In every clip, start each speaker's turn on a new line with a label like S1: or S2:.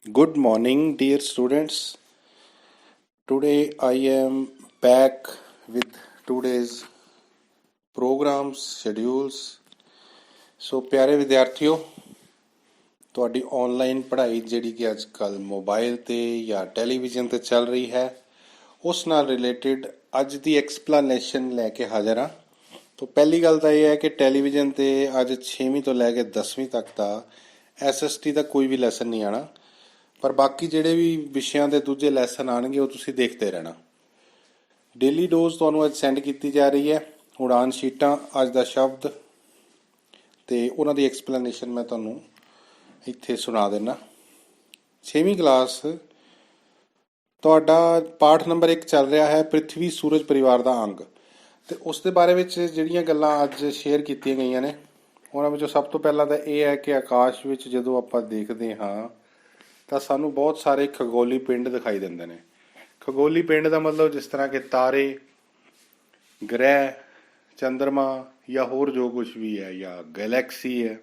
S1: Good morning, dear students. Today I am back with today's programs, schedules. ਸੋ ਪਿਆਰੇ ਵਿਦਿਆਰਥੀਓ, ਤੁਹਾਡੀ online ਪੜ੍ਹਾਈ ਜਿਹੜੀ ਕਿ ਅੱਜ ਕੱਲ੍ਹ ਮੋਬਾਈਲ ਤੇ ਜਾਂ ਟੈਲੀਵਿਜ਼ਨ ਤੇ ਚੱਲ ਰਹੀ ਹੈ, ਉਸ ਨਾਲ ਰਿਲੇਟਡ ਅੱਜ ਦੀ ਐਕਸਪਲੇਨੇਸ਼ਨ ਲੈ ਕੇ ਹਾਜ਼ਰ ਹਾਂ। ਤਾਂ ਪਹਿਲੀ ਗੱਲ ਤਾਂ ਇਹ ਹੈ ਕਿ ਟੈਲੀਵਿਜ਼ਨ ਤੇ ਅੱਜ 6ਵੀਂ ਤੋਂ ਲੈ ਕੇ 10ਵੀਂ ਤੱਕ ਦਾ SST ਦਾ ਕੋਈ ਵੀ ਲੈਸਨ ਨਹੀਂ ਆਣਾ, ਪਰ ਬਾਕੀ ਜਿਹੜੇ ਵੀ ਵਿਸ਼ਿਆਂ ਦੇ ਦੂਜੇ ਲੈਸਨ ਆਣਗੇ ਉਹ ਤੁਸੀਂ ਦੇਖਦੇ ਰਹਿਣਾ। ਡੇਲੀ ਡੋਜ਼ ਤੁਹਾਨੂੰ ਅੱਜ ਸੈਂਡ ਕੀਤੀ ਜਾ ਰਹੀ ਹੈ, ਉਡਾਨ ਸ਼ੀਟਾਂ, ਅੱਜ ਦਾ ਸ਼ਬਦ ਤੇ ਉਹਨਾਂ ਦੀ ਐਕਸਪਲੇਨੇਸ਼ਨ ਮੈਂ ਤੁਹਾਨੂੰ ਇੱਥੇ ਸੁਣਾ ਦਿੰਦਾ। 6ਵੀਂ ਕਲਾਸ ਤੁਹਾਡਾ ਪਾਠ ਨੰਬਰ 1 ਚੱਲ ਰਿਹਾ ਹੈ, ਪ੍ਰਿਥਵੀ ਸੂਰਜ ਪਰਿਵਾਰ ਦਾ ਅੰਗ। ਤੇ ਉਸ ਦੇ ਬਾਰੇ ਵਿੱਚ ਜਿਹੜੀਆਂ ਗੱਲਾਂ ਅੱਜ ਸ਼ੇਅਰ ਕੀਤੀਆਂ ਗਈਆਂ ਨੇ, ਉਹਨਾਂ ਵਿੱਚੋਂ ਸਭ ਤੋਂ ਪਹਿਲਾਂ ਤਾਂ ਇਹ ਹੈ ਕਿ ਆਕਾਸ਼ ਵਿੱਚ ਜਦੋਂ ਆਪਾਂ ਦੇਖਦੇ ਹਾਂ ਤਾਂ ਸਾਨੂੰ ਬਹੁਤ ਸਾਰੇ ਖਗੋਲੀ ਪਿੰਡ ਦਿਖਾਈ ਦਿੰਦੇ ਨੇ। ਖਗੋਲੀ ਪਿੰਡ ਦਾ ਮਤਲਬ ਜਿਸ ਤਰ੍ਹਾਂ ਕਿ ਤਾਰੇ, ਗ੍ਰਹਿ, ਚੰਦਰਮਾ ਜਾਂ ਹੋਰ ਜੋ ਕੁਝ ਵੀ ਹੈ, ਜਾਂ ਗੈਲੈਕਸੀ ਹੈ।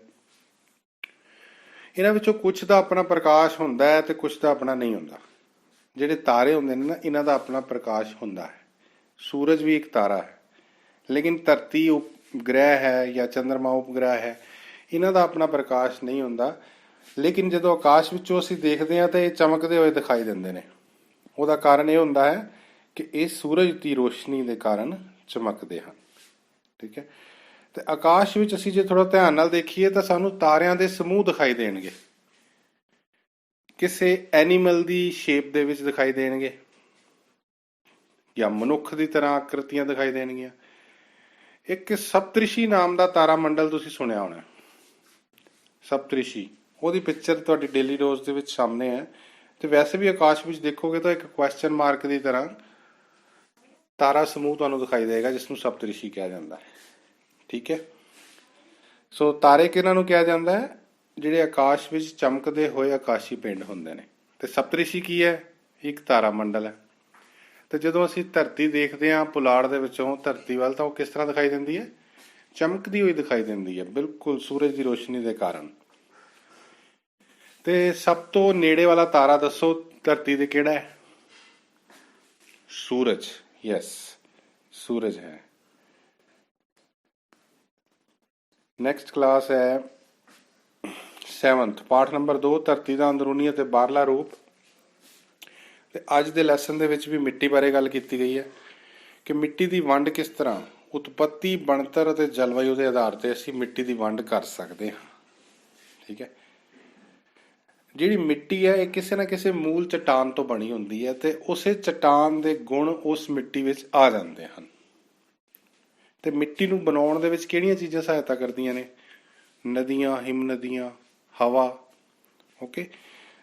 S1: ਇਹਨਾਂ ਵਿੱਚੋਂ ਕੁਝ ਦਾ ਆਪਣਾ ਪ੍ਰਕਾਸ਼ ਹੁੰਦਾ ਹੈ ਤੇ ਕੁਝ ਦਾ ਆਪਣਾ ਨਹੀਂ ਹੁੰਦਾ। ਜਿਹੜੇ ਤਾਰੇ ਹੁੰਦੇ ਨੇ ਨਾ, ਇਹਨਾਂ ਦਾ ਆਪਣਾ ਪ੍ਰਕਾਸ਼ ਹੁੰਦਾ ਹੈ। ਸੂਰਜ ਵੀ ਇੱਕ ਤਾਰਾ ਹੈ, ਲੇਕਿਨ ਧਰਤੀ ਉਪਗ੍ਰਹਿ ਹੈ ਜਾਂ ਚੰਦਰਮਾ ਉਪਗ੍ਰਹਿ ਹੈ, ਇਹਨਾਂ ਦਾ ਆਪਣਾ ਪ੍ਰਕਾਸ਼ ਨਹੀਂ ਹੁੰਦਾ। ਲੇਕਿਨ ਜਦੋਂ ਆਕਾਸ਼ ਵਿੱਚੋਂ ਅਸੀਂ ਦੇਖਦੇ ਹਾਂ ਤਾਂ ਇਹ ਚਮਕਦੇ ਹੋਏ ਦਿਖਾਈ ਦਿੰਦੇ ਨੇ। ਉਹਦਾ ਕਾਰਨ ਇਹ ਹੁੰਦਾ ਹੈ ਕਿ ਇਹ ਸੂਰਜ ਦੀ ਰੋਸ਼ਨੀ ਦੇ ਕਾਰਨ ਚਮਕਦੇ ਹਨ। ਠੀਕ ਹੈ। ਤੇ ਆਕਾਸ਼ ਵਿੱਚ ਅਸੀਂ ਜੇ ਥੋੜਾ ਧਿਆਨ ਨਾਲ ਦੇਖੀਏ ਤਾਂ ਸਾਨੂੰ ਤਾਰਿਆਂ ਦੇ ਸਮੂਹ ਦਿਖਾਈ ਦੇਣਗੇ, ਕਿਸੇ ਐਨੀਮਲ ਦੀ ਸ਼ੇਪ ਦੇ ਵਿੱਚ ਦਿਖਾਈ ਦੇਣਗੇ ਜਾਂ ਮਨੁੱਖ ਦੀ ਤਰ੍ਹਾਂ ਆਕ੍ਰਿਤੀਆਂ ਦਿਖਾਈ ਦੇਣਗੀਆਂ। ਇੱਕ ਸਪਤਰਿਸ਼ੀ ਨਾਮ ਦਾ ਤਾਰਾ ਮੰਡਲ ਤੁਸੀਂ ਸੁਣਿਆ ਹੋਣਾ। ਸਪਤਰਿਸ਼ੀ, ਉਹਦੀ ਪਿਕਚਰ ਤੁਹਾਡੀ ਡੇਲੀ ਡੋਜ਼ ਦੇ ਵਿੱਚ ਸਾਹਮਣੇ ਹੈ। ਤੇ ਵੈਸੇ ਵੀ ਆਕਾਸ਼ ਵਿੱਚ ਦੇਖੋਗੇ ਤਾਂ ਇੱਕ ਕੁਐਸਚਨ ਮਾਰਕ ਦੀ ਤਰ੍ਹਾਂ ਤਾਰਾ ਸਮੂਹ ਤੁਹਾਨੂੰ ਦਿਖਾਈ ਦੇਗਾ, ਜਿਸ ਨੂੰ ਸਪਤਰਿਸ਼ੀ ਕਿਹਾ ਜਾਂਦਾ ਹੈ। ਠੀਕ ਹੈ। ਸੋ ਤਾਰੇ ਕਿਹਨਾਂ ਨੂੰ ਕਿਹਾ ਜਾਂਦਾ ਹੈ? ਜਿਹੜੇ ਆਕਾਸ਼ ਵਿੱਚ ਚਮਕਦੇ ਹੋਏ ਆਕਾਸ਼ੀ ਪਿੰਡ ਹੁੰਦੇ ਨੇ। ਤੇ ਸਪਤਰਿਸ਼ੀ ਕੀ ਹੈ? ਇੱਕ ਤਾਰਾ ਮੰਡਲ ਹੈ। ਤੇ ਜਦੋਂ ਅਸੀਂ ਧਰਤੀ ਦੇਖਦੇ ਹਾਂ ਪੁਲਾੜ ਦੇ ਵਿੱਚੋਂ ਧਰਤੀ ਵੱਲ, ਤਾਂ ਉਹ ਕਿਸ ਤਰ੍ਹਾਂ ਦਿਖਾਈ ਦਿੰਦੀ ਹੈ? ਚਮਕਦੀ ਹੋਈ ਦਿਖਾਈ ਦਿੰਦੀ ਹੈ, ਬਿਲਕੁਲ ਸੂਰਜ ਦੀ ਰੋਸ਼ਨੀ ਦੇ ਕਾਰਨ। ਤੇ ਸਭ ਤੋਂ ਨੇੜੇ ਵਾਲਾ ਤਾਰਾ ਦੱਸੋ ਧਰਤੀ ਦੇ ਕਿਹੜਾ ਹੈ? ਸੂਰਜ। ਯੈਸ, ਸੂਰਜ ਹੈ। ਨੈਕਸਟ ਕਲਾਸ ਹੈ 7th, ਪਾਠ ਨੰਬਰ 2, ਧਰਤੀ ਦਾ ਅੰਦਰੂਨੀ ਅਤੇ ਬਾਹਰਲਾ ਰੂਪ। ਤੇ ਅੱਜ ਦੇ ਲੈਸਨ ਦੇ ਵਿੱਚ ਵੀ ਮਿੱਟੀ ਬਾਰੇ ਗੱਲ ਕੀਤੀ ਗਈ ਹੈ ਕਿ ਮਿੱਟੀ ਦੀ ਵੰਡ ਕਿਸ ਤਰ੍ਹਾਂ, ਉਤਪੱਤੀ, ਬਣਤਰ ਅਤੇ ਜਲਵਾਯੂ ਦੇ ਆਧਾਰ ਤੇ ਅਸੀਂ ਮਿੱਟੀ ਦੀ ਵੰਡ ਕਰ ਸਕਦੇ ਹਾਂ। ਠੀਕ ਹੈ। ਜਿਹੜੀ ਮਿੱਟੀ ਹੈ ਇਹ ਕਿਸੇ ਨਾ ਕਿਸੇ ਮੂਲ ਚਟਾਨ ਤੋਂ ਬਣੀ ਹੁੰਦੀ ਹੈ ਤੇ ਉਸੇ ਚਟਾਨ ਦੇ ਗੁਣ ਉਸ ਮਿੱਟੀ ਵਿੱਚ ਆ ਜਾਂਦੇ ਹਨ। ਤੇ ਮਿੱਟੀ ਨੂੰ ਬਣਾਉਣ ਦੇ ਵਿੱਚ ਕਿਹੜੀਆਂ ਚੀਜ਼ਾਂ ਸਹਾਇਤਾ ਕਰਦੀਆਂ ਨੇ? ਨਦੀਆਂ, ਹਿਮ ਨਦੀਆਂ, ਹਵਾ। ਓਕੇ।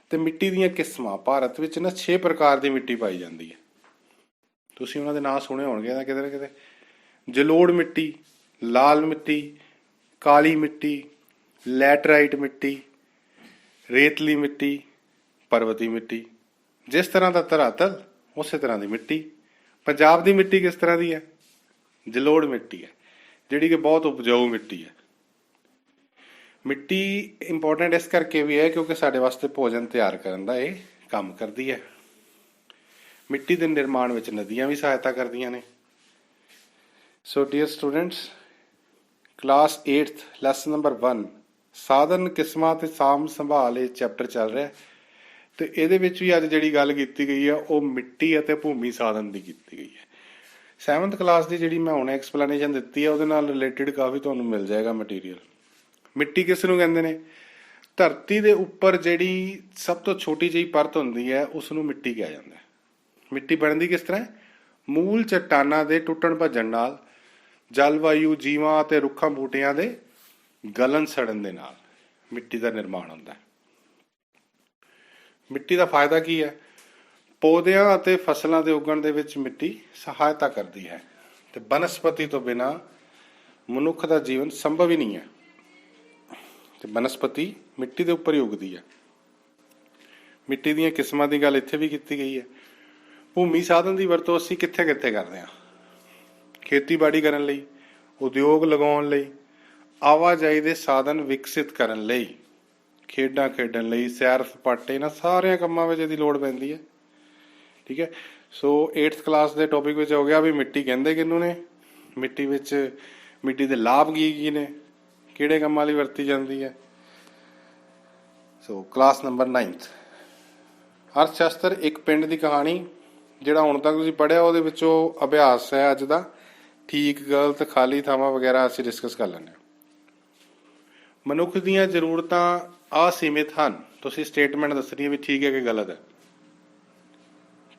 S1: ਤੇ ਮਿੱਟੀ ਦੀਆਂ ਕਿਸਮਾਂ, ਭਾਰਤ ਵਿੱਚ ਨਾ 6 ਪ੍ਰਕਾਰ ਦੀ ਮਿੱਟੀ ਪਾਈ ਜਾਂਦੀ ਹੈ। ਤੁਸੀਂ ਉਹਨਾਂ ਦੇ ਨਾਂ ਸੁਣੇ ਹੋਣਗੇ ਨਾ ਕਿਤੇ ਨਾ ਕਿਤੇ। ਜਲੋੜ ਮਿੱਟੀ, ਲਾਲ ਮਿੱਟੀ, ਕਾਲੀ ਮਿੱਟੀ, ਲੈਟਰਾਈਟ ਮਿੱਟੀ, ਰੇਤਲੀ ਮਿੱਟੀ, ਪਰਬਤੀ ਮਿੱਟੀ। ਜਿਸ ਤਰ੍ਹਾਂ ਦਾ ਧਰਾਤਲ ਉਸੇ ਤਰ੍ਹਾਂ ਦੀ ਮਿੱਟੀ। ਪੰਜਾਬ ਦੀ ਮਿੱਟੀ ਕਿਸ ਤਰ੍ਹਾਂ ਦੀ ਹੈ? ਜਲੋੜ ਮਿੱਟੀ ਹੈ, ਜਿਹੜੀ ਕਿ ਬਹੁਤ ਉਪਜਾਊ ਮਿੱਟੀ ਹੈ। ਮਿੱਟੀ ਇੰਪੋਰਟੈਂਟ ਇਸ ਕਰਕੇ ਵੀ ਹੈ ਕਿਉਂਕਿ ਸਾਡੇ ਵਾਸਤੇ ਭੋਜਨ ਤਿਆਰ ਕਰਨ ਦਾ ਇਹ ਕੰਮ ਕਰਦੀ ਹੈ। ਮਿੱਟੀ ਦੇ ਨਿਰਮਾਣ ਵਿੱਚ ਨਦੀਆਂ ਵੀ ਸਹਾਇਤਾ ਕਰਦੀਆਂ ਨੇ। So dear students, class 8th, lesson number 1, ਸਾਧਨ, ਕਿਸਮਾਂ ਤੇ ਸਾਂਭ ਸੰਭਾਲ, ਇਹ ਚੈਪਟਰ ਚੱਲ ਰਿਹਾ। ਤੇ ਇਹਦੇ ਵਿੱਚ ਵੀ ਅੱਜ ਜਿਹੜੀ ਗੱਲ ਕੀਤੀ ਗਈ ਆ ਉਹ ਮਿੱਟੀ ਅਤੇ ਭੂਮੀ ਸਾਧਨ ਦੀ ਕੀਤੀ ਗਈ ਹੈ। 7th ਕਲਾਸ ਦੀ ਜਿਹੜੀ ਮੈਂ ਹੁਣ ਐਕਸਪਲੇਨੇਸ਼ਨ ਦਿੱਤੀ ਹੈ ਉਹਦੇ ਨਾਲ ਰਿਲੇਟਡ ਕਾਫੀ ਤੁਹਾਨੂੰ ਮਿਲ ਜਾਏਗਾ ਮਟੀਰੀਅਲ। ਮਿੱਟੀ ਕਿਸ ਨੂੰ ਕਹਿੰਦੇ ਨੇ? ਧਰਤੀ ਦੇ ਉੱਪਰ ਜਿਹੜੀ ਸਭ ਤੋਂ ਛੋਟੀ ਜਿਹੀ ਪਰਤ ਹੁੰਦੀ ਹੈ ਉਸ ਨੂੰ ਮਿੱਟੀ ਕਿਹਾ ਜਾਂਦਾ ਹੈ। ਮਿੱਟੀ ਬਣਦੀ ਕਿਸ ਤਰ੍ਹਾਂ? ਮੂਲ ਚੱਟਾਨਾਂ ਦੇ ਟੁੱਟਣ ਭੱਜਣ ਨਾਲ, ਜਲਵਾਯੂ, ਜੀਵਾਂ ਅਤੇ ਰੁੱਖਾਂ ਬੂਟਿਆਂ ਦੇ ਗਲਣ ਸੜਨ ਦੇ ਨਾਲ ਮਿੱਟੀ ਦਾ ਨਿਰਮਾਣ ਹੁੰਦਾ ਹੈ। ਮਿੱਟੀ ਦਾ ਫਾਇਦਾ ਕੀ ਹੈ? ਪੌਦਿਆਂ ਅਤੇ ਫਸਲਾਂ ਦੇ ਉਗਣ ਦੇ ਵਿੱਚ ਮਿੱਟੀ ਸਹਾਇਤਾ ਕਰਦੀ ਹੈ। ਤੇ ਬਨਸਪਤੀ ਤੋਂ ਬਿਨਾਂ ਮਨੁੱਖ ਦਾ ਜੀਵਨ ਸੰਭਵ ਹੀ ਨਹੀਂ ਹੈ। ਤੇ ਬਨਸਪਤੀ ਮਿੱਟੀ ਦੇ ਉੱਪਰ ਹੀ ਉਗਦੀ ਹੈ। ਮਿੱਟੀ ਦੀਆਂ ਕਿਸਮਾਂ ਦੀ ਗੱਲ ਇੱਥੇ ਵੀ ਕੀਤੀ ਗਈ ਹੈ। ਭੂਮੀ ਸਾਧਨ ਦੀ ਵਰਤੋਂ ਅਸੀਂ ਕਿੱਥੇ ਕਿੱਥੇ ਕਰਦੇ ਹਾਂ? ਖੇਤੀਬਾੜੀ ਕਰਨ ਲਈ, ਉਦਯੋਗ ਲਗਾਉਣ ਲਈ, ਆਵਾਜਾਈ ਦੇ ਸਾਧਨ ਵਿਕਸਿਤ ਕਰਨ ਲਈ ਖੇਡਾਂ ਖੇਡਣ ਲਈ, ਸੈਰ ਸਪਾਟੇ, ਇਹਨਾਂ ਸਾਰਿਆਂ ਕੰਮਾਂ ਵਿੱਚ ਇਹਦੀ ਲੋੜ ਪੈਂਦੀ ਹੈ। ਠੀਕ ਹੈ। ਸੋ 8th ਕਲਾਸ ਦੇ ਟੌਪਿਕ ਵਿੱਚ ਹੋ ਗਿਆ ਵੀ ਮਿੱਟੀ ਕਹਿੰਦੇ ਕਿਹਨੂੰ ਨੇ, ਮਿੱਟੀ ਵਿੱਚ ਮਿੱਟੀ ਦੇ ਲਾਭ ਕੀ ਕੀ ਨੇ, ਕਿਹੜੇ ਕੰਮਾਂ ਲਈ ਵਰਤੀ ਜਾਂਦੀ ਹੈ। ਸੋ ਕਲਾਸ ਨੰਬਰ 9th ਅਰਥ ਸ਼ਾਸਤਰ ਇੱਕ ਪਿੰਡ ਦੀ ਕਹਾਣੀ, ਜਿਹੜਾ ਹੁਣ ਤੱਕ ਤੁਸੀਂ ਪੜ੍ਹਿਆ ਉਹਦੇ ਵਿੱਚੋਂ ਅਭਿਆਸ ਹੈ ਅੱਜ ਦਾ। ਠੀਕ ਗਲਤ ਖਾਲੀ ਥਾਵਾਂ ਵਗੈਰਾ ਅਸੀਂ ਡਿਸਕਸ ਕਰ ਲੈਂਦੇ ਹਾਂ। ਮਨੁੱਖ ਦੀਆਂ ਜ਼ਰੂਰਤਾਂ ਅਸੀਮਿਤ ਹਨ। ਤੁਸੀਂ ਸਟੇਟਮੈਂਟ ਦੱਸਣੀ ਹੈ ਵੀ ਠੀਕ ਹੈ ਕਿ ਗਲਤ ਹੈ।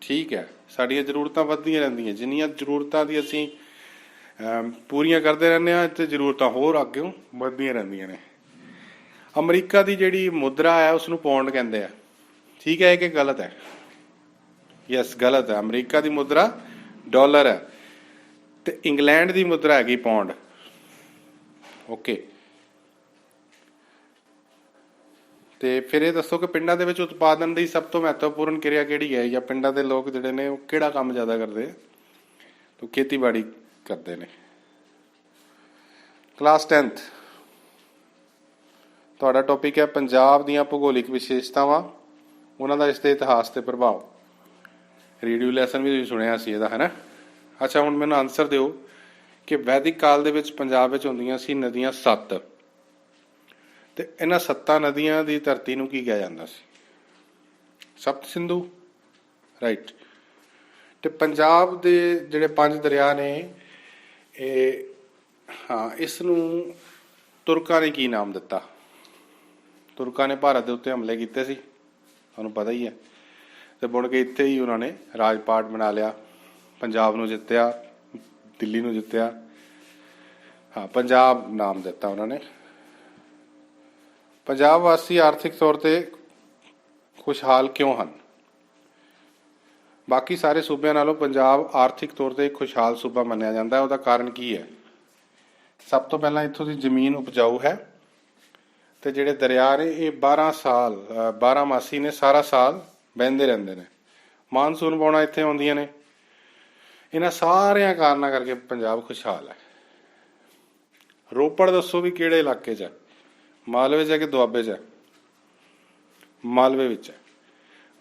S1: ਠੀਕ ਹੈ, ਸਾਡੀਆਂ ਜ਼ਰੂਰਤਾਂ ਵੱਧਦੀਆਂ ਰਹਿੰਦੀਆਂ, ਜਿੰਨੀਆਂ ਜ਼ਰੂਰਤਾਂ ਦੀ ਅਸੀਂ ਪੂਰੀਆਂ ਕਰਦੇ ਰਹਿੰਦੇ ਹਾਂ ਤੇ ਜ਼ਰੂਰਤਾਂ ਹੋਰ ਅੱਗਿਓਂ ਵੱਧਦੀਆਂ ਰਹਿੰਦੀਆਂ ਨੇ। ਅਮਰੀਕਾ ਦੀ ਜਿਹੜੀ ਮੁਦਰਾ ਹੈ ਉਸਨੂੰ ਪੌਂਡ ਕਹਿੰਦੇ ਆ। ਠੀਕ ਹੈ ਕਿ ਗਲਤ ਹੈ? ਯਸ, ਗਲਤ ਹੈ। ਅਮਰੀਕਾ ਦੀ ਮੁਦਰਾ ਡਾਲਰ ਹੈ ਤੇ ਇੰਗਲੈਂਡ ਦੀ ਮੁਦਰਾ ਹੈਗੀ ਪੌਂਡ। ਓਕੇ। ਤੇ ਫਿਰ ਇਹ ਦੱਸੋ ਕਿ ਪਿੰਡਾਂ ਦੇ ਵਿੱਚ ਉਤਪਾਦਨ ਦੀ ਸਭ ਤੋਂ ਮਹੱਤਵਪੂਰਨ ਕਿਰਿਆ ਕਿਹੜੀ ਹੈ, ਜਾਂ ਪਿੰਡਾਂ ਦੇ ਲੋਕ ਜਿਹੜੇ ਨੇ ਉਹ ਕਿਹੜਾ ਕੰਮ ਜ਼ਿਆਦਾ ਕਰਦੇ ਆ? ਤਾਂ ਖੇਤੀਬਾੜੀ ਕਰਦੇ ਨੇ। ਕਲਾਸ 10th ਤੁਹਾਡਾ ਟੌਪਿਕ ਹੈ ਪੰਜਾਬ ਦੀਆਂ ਭੂਗੋਲਿਕ ਵਿਸ਼ੇਸ਼ਤਾਵਾਂ, ਉਹਨਾਂ ਦਾ ਇਸ ਦੇ ਇਤਿਹਾਸ ਤੇ ਪ੍ਰਭਾਵ। ਰੇਡੀਓ ਲੈਸਨ ਵੀ ਤੁਸੀਂ ਸੁਣਿਆ ਸੀ ਇਹਦਾ, ਹੈ ਨਾ? ਅੱਛਾ, ਹੁਣ ਮੈਨੂੰ ਆਨਸਰ ਦਿਓ ਕਿ ਵੈਦਿਕ ਕਾਲ ਦੇ ਵਿੱਚ ਪੰਜਾਬ ਵਿੱਚ ਹੁੰਦੀਆਂ ਸੀ ਨਦੀਆਂ 7, ਤੇ ਇਹਨਾਂ 7 ਨਦੀਆਂ ਦੀ ਧਰਤੀ ਨੂੰ ਕੀ ਕਿਹਾ ਜਾਂਦਾ ਸੀ? ਸਪਤ ਸਿੰਧੂ, ਰਾਈਟ। ਤੇ ਪੰਜਾਬ ਦੇ ਜਿਹੜੇ 5 ਦਰਿਆ ਨੇ, ਇਹ ਇਸ ਨੂੰ ਤੁਰਕਾਂ ਨੇ ਕੀ ਨਾਮ ਦਿੱਤਾ? ਤੁਰਕਾਂ ਨੇ ਭਾਰਤ ਦੇ ਉੱਤੇ ਹਮਲੇ ਕੀਤੇ ਸੀ, ਤੁਹਾਨੂੰ ਪਤਾ ਹੀ ਹੈ, ਤੇ ਮੁੜ ਕੇ ਇੱਥੇ ਹੀ ਉਹਨਾਂ ਨੇ ਰਾਜ ਪਾਟ ਬਣਾ ਲਿਆ, ਪੰਜਾਬ ਨੂੰ ਜਿੱਤਿਆ, ਦਿੱਲੀ ਨੂੰ ਜਿੱਤਿਆ। ਪੰਜਾਬ ਨਾਮ ਦਿੱਤਾ ਉਹਨਾਂ ਨੇ। ਪੰਜਾਬ ਵਾਸੀ ਆਰਥਿਕ ਤੌਰ ਤੇ ਖੁਸ਼ਹਾਲ ਕਿਉਂ ਹਨ? ਬਾਕੀ ਸਾਰੇ ਸੂਬਿਆਂ ਨਾਲੋਂ ਪੰਜਾਬ ਆਰਥਿਕ ਤੌਰ ਤੇ ਖੁਸ਼ਹਾਲ ਸੂਬਾ ਮੰਨਿਆ ਜਾਂਦਾ ਹੈ। ਉਹਦਾ ਕਾਰਨ ਕੀ ਹੈ? ਸਭ ਤੋਂ ਪਹਿਲਾਂ ਇੱਥੋਂ ਦੀ ਜ਼ਮੀਨ ਉਪਜਾਊ ਹੈ, ਤੇ ਜਿਹੜੇ ਦਰਿਆ ਨੇ ਇਹ 12 ਮਾਸੀ ਨੇ, ਸਾਰਾ ਸਾਲ ਵਹਿੰਦੇ ਰਹਿੰਦੇ ਨੇ। ਮਾਨਸੂਨ ਪਾਉਣਾ ਇੱਥੇ ਆਉਂਦੀਆਂ ਨੇ। ਇਹਨਾਂ ਸਾਰਿਆਂ ਕਾਰਨਾਂ ਕਰਕੇ ਪੰਜਾਬ ਖੁਸ਼ਹਾਲ ਹੈ। ਰੋਪੜ ਦੱਸੋ ਵੀ ਕਿਹੜੇ ਇਲਾਕੇ 'ਚ ਹੈ? ਮਾਲਵੇ 'ਚ ਹੈ ਕਿ ਦੁਆਬੇ 'ਚ ਹੈ? ਮਾਲਵੇ ਵਿੱਚ ਹੈ।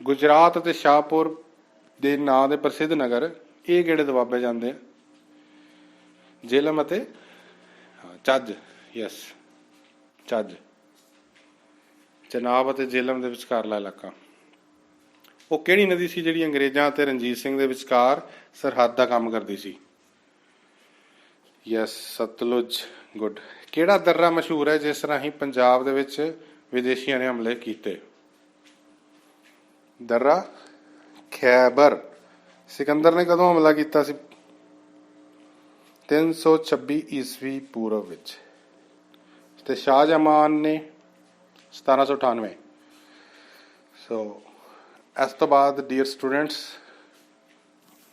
S1: ਗੁਜਰਾਤ ਅਤੇ ਸ਼ਾਹਪੁਰ ਦੇ ਨਾਂ ਦੇ ਪ੍ਰਸਿੱਧ ਨਗਰ, ਇਹ ਕਿਹੜੇ ਦੁਆਬੇ ਜਾਂਦੇ ਆ? ਜੇਹਲਮ ਅਤੇ ਚੱਜ। ਯਸ, ਚੱਜ। ਚਨਾਬ ਅਤੇ ਜੇਹਲਮ ਦੇ ਵਿਚਕਾਰਲਾ ਇਲਾਕਾ। ਉਹ ਕਿਹੜੀ ਨਦੀ ਸੀ ਜਿਹੜੀ ਅੰਗਰੇਜ਼ਾਂ ਅਤੇ ਰਣਜੀਤ ਸਿੰਘ ਦੇ ਵਿਚਕਾਰ ਸਰਹੱਦ ਦਾ ਕੰਮ ਕਰਦੀ ਸੀ? ਯਸ, ਸਤਲੁਜ। ਗੁੱਡ। ਕਿਹੜਾ ਦर्रा ਮਸ਼ਹੂਰ ਹੈ ਜਿਸ ਰਾਹੀਂ ਪੰਜਾਬ ਦੇ ਵਿੱਚ ਵਿਦੇਸ਼ੀਆਂ ਨੇ ਹਮਲੇ ਕੀਤੇ? ਦर्रा ਖੈਬਰ। ਸਿਕੰਦਰ ਨੇ ਕਦੋਂ ਹਮਲਾ ਕੀਤਾ ਸੀ? 326 ਈਸਵੀ ਪੂਰਵ ਵਿੱਚ। ਤੇ ਸ਼ਾਹਜਹਾਨ ਨੇ 1798। ਸੋ ਇਸ ਤੋਂ ਬਾਅਦ ਡੀਅਰ ਸਟੂਡੈਂਟਸ,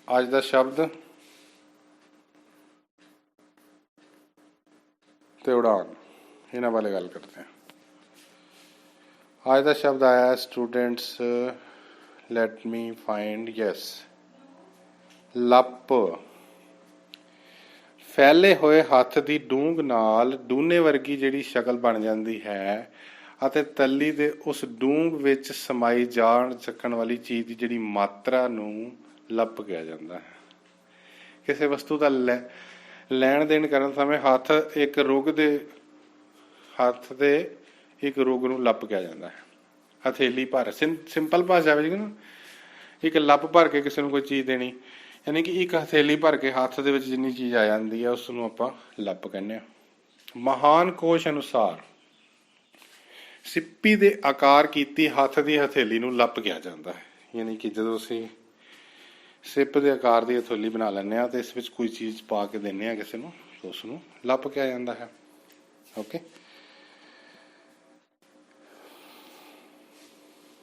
S1: ਅੱਜ ਦਾ ਸ਼ਬਦ ਤੇ ਉਡਾਨ, ਇਹਨਾਂ ਬਾਰੇ ਗੱਲ ਕਰਦੇ ਹਾਂ। ਅੱਜ ਦਾ ਸ਼ਬਦ ਆਇਆ students, let me find. Yes, ਲੱਪ। ਫੈਲੇ ਹੋਏ ਹੱਥ ਦੀ ਡੂੰਘ ਨਾਲ ਡੂਨੇ ਵਰਗੀ ਜਿਹੜੀ ਸ਼ਕਲ ਬਣ ਜਾਂਦੀ ਹੈ, ਅਤੇ ਤਲੀ ਦੇ ਉਸ ਡੂੰਘ ਵਿੱਚ ਸਮਾਈ ਜਾਣ ਸਕਣ ਵਾਲੀ ਚੀਜ਼ ਦੀ ਜਿਹੜੀ ਮਾਤਰਾ ਨੂੰ ਲੱਪ ਕਿਹਾ ਜਾਂਦਾ ਹੈ। ਕਿਸੇ ਵਸਤੂ ਦਾ ਲੈਣ ਦੇਣ ਕਰਨ ਸਮੇਂ ਹੱਥ ਦੇ ਇੱਕ ਰੁੱਗ ਨੂੰ ਲੱਪ ਕਿਹਾ ਜਾਂਦਾ ਹੈ। ਹਥੇਲੀ ਭਰ, ਸਿੰਪਲ ਭਾਸ਼ਾ ਵਿੱਚ ਨਾ, ਇੱਕ ਲੱਪ ਭਰ ਕੇ ਕਿਸੇ ਨੂੰ ਕੋਈ ਚੀਜ਼ ਦੇਣੀ, ਯਾਨੀ ਕਿ ਇੱਕ ਹਥੇਲੀ ਭਰ ਕੇ ਹੱਥ ਦੇ ਵਿੱਚ ਜਿੰਨੀ ਚੀਜ਼ ਆ ਜਾਂਦੀ ਹੈ ਉਸ ਨੂੰ ਆਪਾਂ ਲੱਪ ਕਹਿੰਦੇ ਹਾਂ। ਮਹਾਨ ਕੋਸ਼ ਅਨੁਸਾਰ ਸਿੱਪੀ ਦੇ ਆਕਾਰ ਕੀਤੀ ਹੱਥ ਦੀ ਹਥੇਲੀ ਨੂੰ ਲੱਪ ਕਿਹਾ ਜਾਂਦਾ ਹੈ। ਯਾਨੀ ਕਿ ਜਦੋਂ ਅਸੀਂ ਸਿੱਪ ਦੇ ਆਕਾਰ ਦੀ ਹਥੇਲੀ ਬਣਾ ਲੈਂਦੇ ਹਾਂ ਤੇ ਇਸ ਵਿੱਚ ਕੋਈ ਚੀਜ਼ ਪਾ ਕੇ ਦਿੰਦੇ ਹਾਂ ਕਿਸੇ ਨੂੰ, ਤਾਂ ਉਸ ਨੂੰ ਲੱਪ ਕਿਹਾ ਜਾਂਦਾ ਹੈ। ਓਕੇ।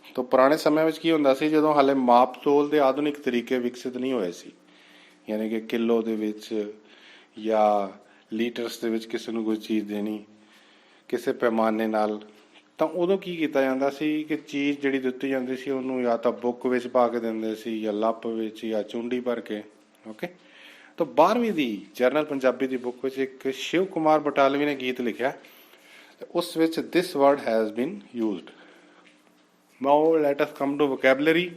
S1: ਤਾਂ ਪੁਰਾਣੇ ਸਮਿਆਂ ਵਿੱਚ ਕੀ ਹੁੰਦਾ ਸੀ, ਜਦੋਂ ਹਾਲੇ ਮਾਪ ਤੋਲ ਦੇ ਆਧੁਨਿਕ ਤਰੀਕੇ ਵਿਕਸਿਤ ਨਹੀਂ ਹੋਏ ਸੀ, ਯਾਨੀ ਕਿ ਕਿਲੋ ਦੇ ਵਿੱਚ ਜਾਂ ਲੀਟਰਸ ਦੇ ਵਿੱਚ ਕਿਸੇ ਨੂੰ ਕੋਈ ਚੀਜ਼ ਦੇਣੀ ਕਿਸੇ ਪੈਮਾਨੇ ਨਾਲ, ਤਾਂ ਉਦੋਂ ਕੀ ਕੀਤਾ ਜਾਂਦਾ ਸੀ ਕਿ ਚੀਜ਼ ਜਿਹੜੀ ਦਿੱਤੀ ਜਾਂਦੀ ਸੀ ਉਹਨੂੰ ਜਾਂ ਤਾਂ ਬੁੱਕ ਵਿੱਚ ਪਾ ਕੇ ਦਿੰਦੇ ਸੀ, ਜਾਂ ਲੱਪ ਵਿੱਚ, ਜਾਂ ਚੁੰਡੀ ਭਰ ਕੇ। ਓਕੇ। ਤਾਂ 12ਵੀਂ ਦੀ ਜਰਨਲ ਪੰਜਾਬੀ ਦੀ ਬੁੱਕ ਵਿੱਚ ਇੱਕ ਸ਼ਿਵ ਕੁਮਾਰ ਬਟਾਲਵੀ ਨੇ ਗੀਤ ਲਿਖਿਆ, उस विच this word has been used. Now let us come to vocabulary,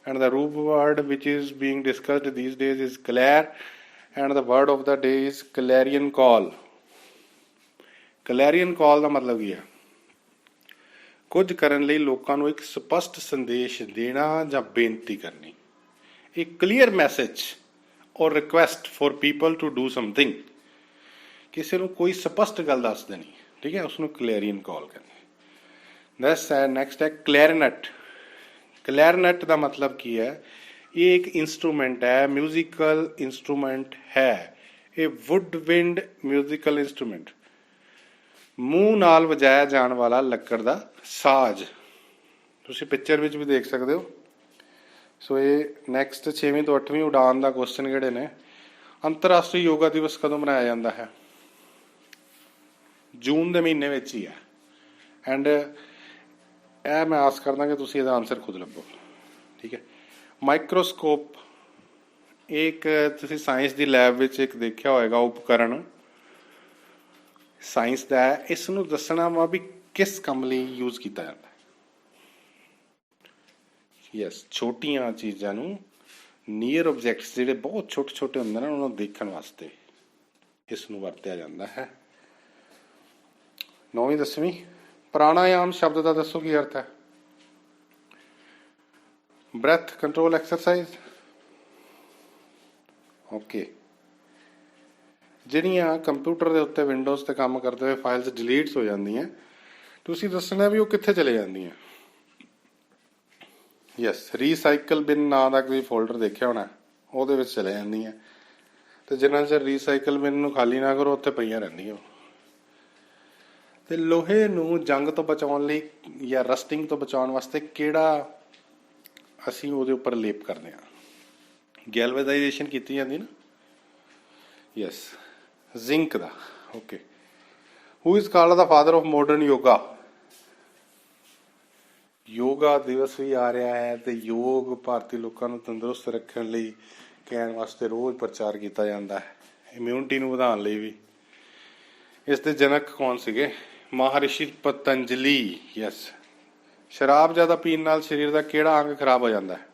S1: and the root word which is being discussed these days is clare, and the word of the day is clarion call। clarion call ਦਾ ਮਤਲਬ ਕੀ ਹੈ? ਕੁਝ ਕਰਨ ਲਈ ਲੋਕਾਂ ਨੂੰ ਇੱਕ ਸਪਸ਼ਟ ਸੰਦੇਸ਼ ਦੇਣਾ ਜਾਂ ਬੇਨਤੀ ਕਰਨੀ। ਇੱਕ clear message or request for people to do something. ਕਿਸੇ ਨੂੰ ਕੋਈ ਸਪਸ਼ਟ ਗੱਲ ਦੱਸ ਦੇਣੀ, ਠੀਕ ਹੈ, ਉਸਨੂੰ ਕਲੈਰੀਅਨ ਕਾਲ ਕਰਨੀ। ਦੈਟਸ ਨੈਕਸਟ ਹੈ ਕਲੈਰਨਟ। ਕਲੈਰਨਟ ਦਾ ਮਤਲਬ ਕੀ ਹੈ? ਇਹ ਇੱਕ ਇੰਸਟਰੂਮੈਂਟ ਹੈ, ਮਿਊਜ਼ੀਕਲ ਇੰਸਟਰੂਮੈਂਟ ਹੈ। ਇਹ ਵੁੱਡਵਿੰਡ ਮਿਊਜ਼ੀਕਲ ਇੰਸਟਰੂਮੈਂਟ, ਮੂੰਹ ਨਾਲ ਵਜਾਇਆ ਜਾਣ ਵਾਲਾ ਲੱਕੜ ਦਾ ਸਾਜ਼। ਤੁਸੀਂ ਪਿਕਚਰ ਵਿੱਚ ਵੀ ਦੇਖ ਸਕਦੇ ਹੋ। ਸੋ ਇਹ ਨੈਕਸਟ 6ਵੀਂ ਤੋਂ 8ਵੀਂ ਉਡਾਨ ਦਾ ਕੁਐਸਚਨ ਕਿਹੜੇ ਨੇ? ਅੰਤਰਰਾਸ਼ਟਰੀ ਯੋਗਾ ਦਿਵਸ ਕਦੋਂ ਮਨਾਇਆ ਜਾਂਦਾ ਹੈ? ਜੂਨ ਦੇ ਮਹੀਨੇ ਵਿੱਚ ਹੀ ਹੈ। ਐਂਡ ਇਹ ਮੈਂ ਆਸ ਕਰਦਾ ਕਿ ਤੁਸੀਂ ਇਹਦਾ ਆਨਸਰ ਖੁਦ ਲੱਭੋ, ਠੀਕ ਹੈ। ਮਾਈਕਰੋਸਕੋਪ ਇੱਕ ਤੁਸੀਂ ਸਾਇੰਸ ਦੀ ਲੈਬ ਵਿੱਚ ਇੱਕ ਦੇਖਿਆ ਹੋਏਗਾ ਉਪਕਰਨ, ਸਾਇੰਸ ਦਾ ਹੈ। ਇਸ ਨੂੰ ਦੱਸਣਾ ਵਾ ਵੀ ਕਿਸ ਕੰਮ ਲਈ ਯੂਜ਼ ਕੀਤਾ ਜਾਂਦਾ ਹੈ। ਯੈਸ, ਛੋਟੀਆਂ ਚੀਜ਼ਾਂ ਨੂੰ, ਨੀਅਰ ਆਬਜੈਕਟਸ ਜਿਹੜੇ ਬਹੁਤ ਛੋਟੇ ਛੋਟੇ ਹੁੰਦੇ ਨੇ ਉਹਨਾਂ ਨੂੰ ਦੇਖਣ ਵਾਸਤੇ ਇਸ ਨੂੰ ਵਰਤਿਆ ਜਾਂਦਾ ਹੈ। 9ਵੀਂ 10ਵੀਂ ਪ੍ਰਾਣਾਯਾਮ ਸ਼ਬਦ ਦਾ ਦੱਸੋ ਕੀ ਅਰਥ ਹੈ? Breath control exercise. ਓਕੇ। ਜਿਹੜੀਆਂ ਕੰਪਿਊਟਰ ਦੇ ਉੱਤੇ ਵਿੰਡੋਜ਼ ਤੇ ਕੰਮ ਕਰਦੇ ਹੋਏ ਫਾਈਲਸ ਡਿਲੀਟਸ ਹੋ ਜਾਂਦੀਆਂ, ਤੁਸੀਂ ਦੱਸਣਾ ਵੀ ਉਹ ਕਿੱਥੇ ਚਲੇ ਜਾਂਦੀਆਂ। ਯੈਸ, ਰੀਸਾਈਕਲ ਬਿਨ ਨਾਂ ਦਾ ਕੋਈ ਫੋਲਡਰ ਦੇਖਿਆ ਹੋਣਾ, ਉਹਦੇ ਵਿੱਚ ਚਲੇ ਜਾਂਦੀਆਂ। ਤੇ ਜਿੰਨਾ ਚਿਰ ਰੀਸਾਈਕਲ ਬਿਨ ਨੂੰ ਖਾਲੀ ਨਾ ਕਰੋ ਉੱਥੇ ਪਈਆਂ ਰਹਿੰਦੀਆਂ। ਤੇ ਲੋਹੇ ਨੂੰ ਜੰਗ ਤੋਂ ਬਚਾਉਣ ਲਈ ਜਾਂ ਰਸਟਿੰਗ ਤੋਂ ਬਚਾਉਣ ਵਾਸਤੇ ਕਿਹੜਾ ਅਸੀਂ ਉਹਦੇ ਉੱਪਰ ਲੇਪ ਕਰਦੇ ਹਾਂ? ਗੈਲਵੇਨਾਈਜੇਸ਼ਨ ਕੀਤੀ ਜਾਂਦੀ ਨਾ। Yes, zinc the. Okay. Who is called the father of modern yoga? Yoga ਦਿਵਸ ਵੀ ਆ ਰਿਹਾ ਹੈ ਤੇ ਯੋਗ ਭਾਰਤੀ ਲੋਕਾਂ ਨੂੰ ਤੰਦਰੁਸਤ ਰੱਖਣ ਲਈ ਕਹਿਣ ਵਾਸਤੇ ਰੋਜ਼ ਪ੍ਰਚਾਰ ਕੀਤਾ ਜਾਂਦਾ ਹੈ, ਇਮਿਊਨਿਟੀ ਨੂੰ ਵਧਾਉਣ ਲਈ ਵੀ। ਇਸ ਦੇ ਜਨਕ ਕੌਣ ਸੀਗੇ? ਮਹਾਰਿਸ਼ੀ ਪਤੰਜਲੀ। ਯੈਸ। ਸ਼ਰਾਬ ਜ਼ਿਆਦਾ ਪੀਣ ਨਾਲ ਸਰੀਰ ਦਾ ਕਿਹੜਾ ਅੰਗ ਖਰਾਬ ਹੋ ਜਾਂਦਾ ਹੈ?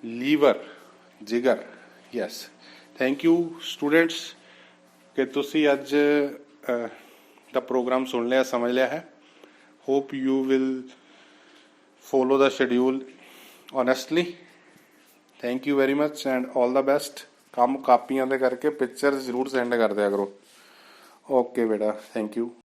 S1: ਲੀਵਰ, ਜਿਗਰ। ਯੈਸ। ਥੈਂਕ ਯੂ ਸਟੂਡੈਂਟਸ ਕਿ ਤੁਸੀਂ ਅੱਜ ਦਾ ਪ੍ਰੋਗਰਾਮ ਸੁਣ ਲਿਆ, ਸਮਝ ਲਿਆ ਹੈ। Hope you will follow the schedule honestly. Thank you very much and all the best. ਕੰਮ ਕਾਪੀਆਂ ਦੇ ਕਰਕੇ ਪਿਕਚਰ ਜ਼ਰੂਰ ਸੈਂਡ ਕਰ ਦਿਆ ਕਰੋ। ਓਕੇ ਬੇਟਾ, ਥੈਂਕ ਯੂ।